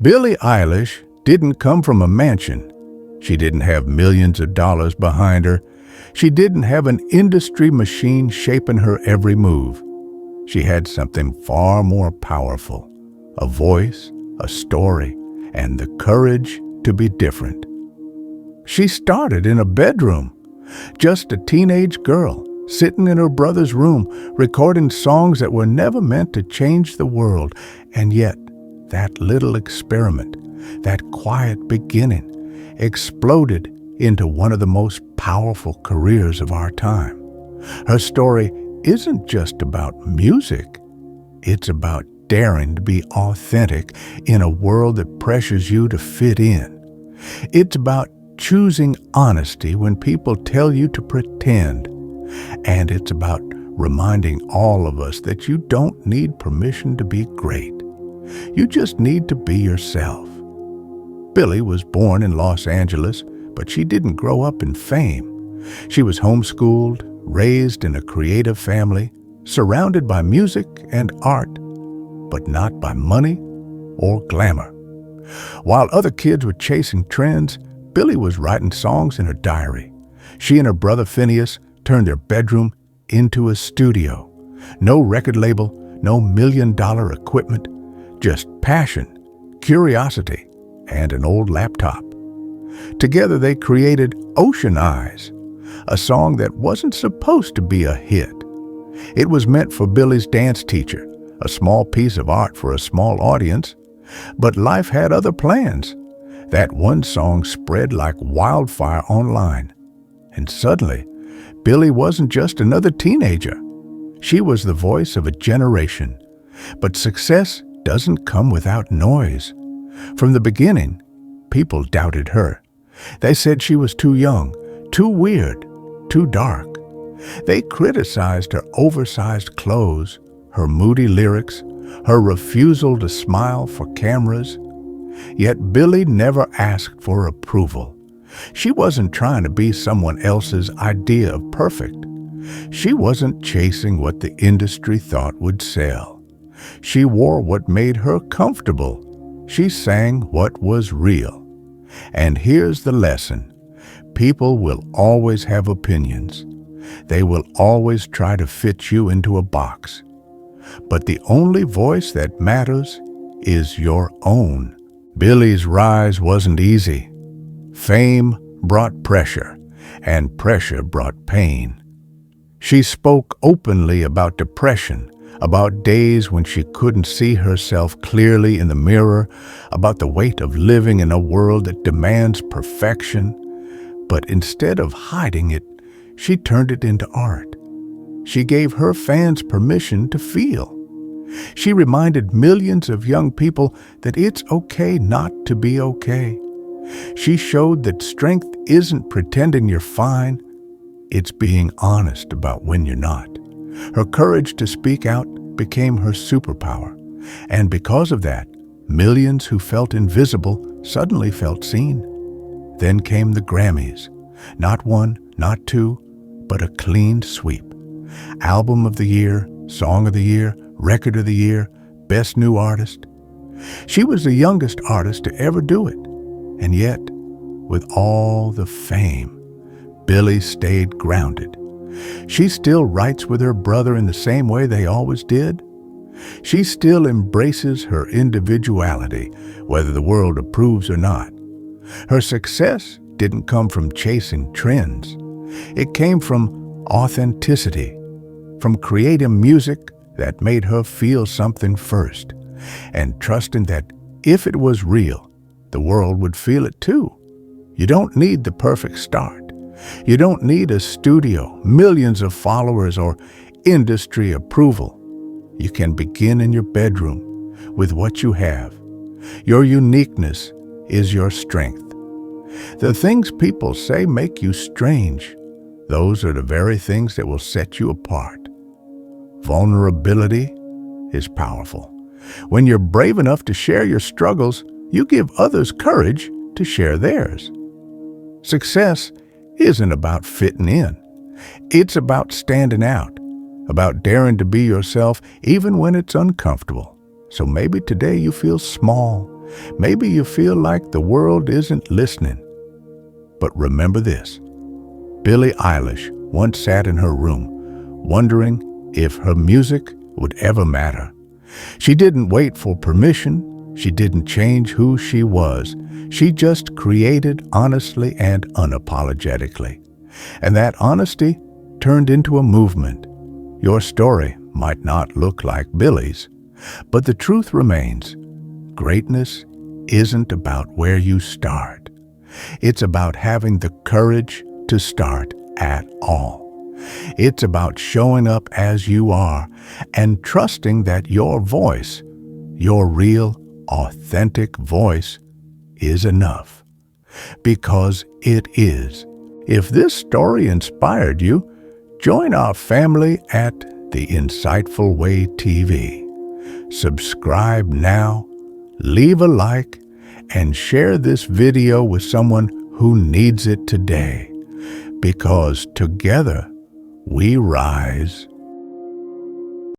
Billie Eilish didn't come from a mansion. She didn't have millions of dollars behind her. She didn't have an industry machine shaping her every move. She had something far more powerful, a voice, a story, and the courage to be different. She started in a bedroom, just a teenage girl, sitting in her brother's room, recording songs that were never meant to change the world. And yet, that little experiment, that quiet beginning, exploded into one of the most powerful careers of our time. Her story isn't just about music. It's about daring to be authentic in a world that pressures you to fit in. It's about choosing honesty when people tell you to pretend. And it's about reminding all of us that you don't need permission to be great. You just need to be yourself. Billie was born in Los Angeles, but she didn't grow up in fame. She was homeschooled, raised in a creative family, surrounded by music and art, but not by money or glamour. While other kids were chasing trends, Billie was writing songs in her diary. She and her brother Phineas turned their bedroom into a studio. No record label, no million-dollar equipment, just passion, curiosity, and an old laptop. Together they created Ocean Eyes, a song that wasn't supposed to be a hit. It was meant for Billie's dance teacher, a small piece of art for a small audience. But life had other plans. That one song spread like wildfire online. And suddenly, Billie wasn't just another teenager. She was the voice of a generation. But success doesn't come without noise. From the beginning, people doubted her. They said she was too young, too weird, too dark. They criticized her oversized clothes, her moody lyrics, her refusal to smile for cameras. Yet Billie never asked for approval. She wasn't trying to be someone else's idea of perfect. She wasn't chasing what the industry thought would sell. She wore what made her comfortable. She sang what was real. And here's the lesson. People will always have opinions. They will always try to fit you into a box. But the only voice that matters is your own. Billie's rise wasn't easy. Fame brought pressure, and pressure brought pain. She spoke openly about depression, about days when she couldn't see herself clearly in the mirror, about the weight of living in a world that demands perfection. But instead of hiding it, she turned it into art. She gave her fans permission to feel. She reminded millions of young people that it's okay not to be okay. She showed that strength isn't pretending you're fine, it's being honest about when you're not. Her courage to speak out became her superpower, and because of that, millions who felt invisible suddenly felt seen. Then came the Grammys. Not one, not two, but a clean sweep. Album of the Year, Song of the Year, Record of the Year, Best New Artist. She was the youngest artist to ever do it. And yet, with all the fame, Billie stayed grounded. She still writes with her brother in the same way they always did. She still embraces her individuality, whether the world approves or not. Her success didn't come from chasing trends. It came from authenticity, from creating music that made her feel something first, and trusting that if it was real, the world would feel it too. You don't need the perfect start. You don't need a studio, millions of followers, or industry approval. You can begin in your bedroom with what you have. Your uniqueness is your strength. The things people say make you strange. Those are the very things that will set you apart. Vulnerability is powerful. When you're brave enough to share your struggles, you give others courage to share theirs. Success isn't about fitting in. It's about standing out, about daring to be yourself even when it's uncomfortable. So maybe today you feel small, Maybe you feel like the world isn't listening. But remember this. Billie Eilish once sat in her room, wondering if her music would ever matter. She didn't wait for permission. She didn't change who she was. She just created honestly and unapologetically. And that honesty turned into a movement. Your story might not look like Billie's, but the truth remains. Greatness isn't about where you start. It's about having the courage to start at all. It's about showing up as you are and trusting that your voice, your real, authentic voice, is enough. Because it is. If this story inspired you, join our family at The Insightful Way TV. Subscribe now, leave a like, and share this video with someone who needs it today. Because together we rise.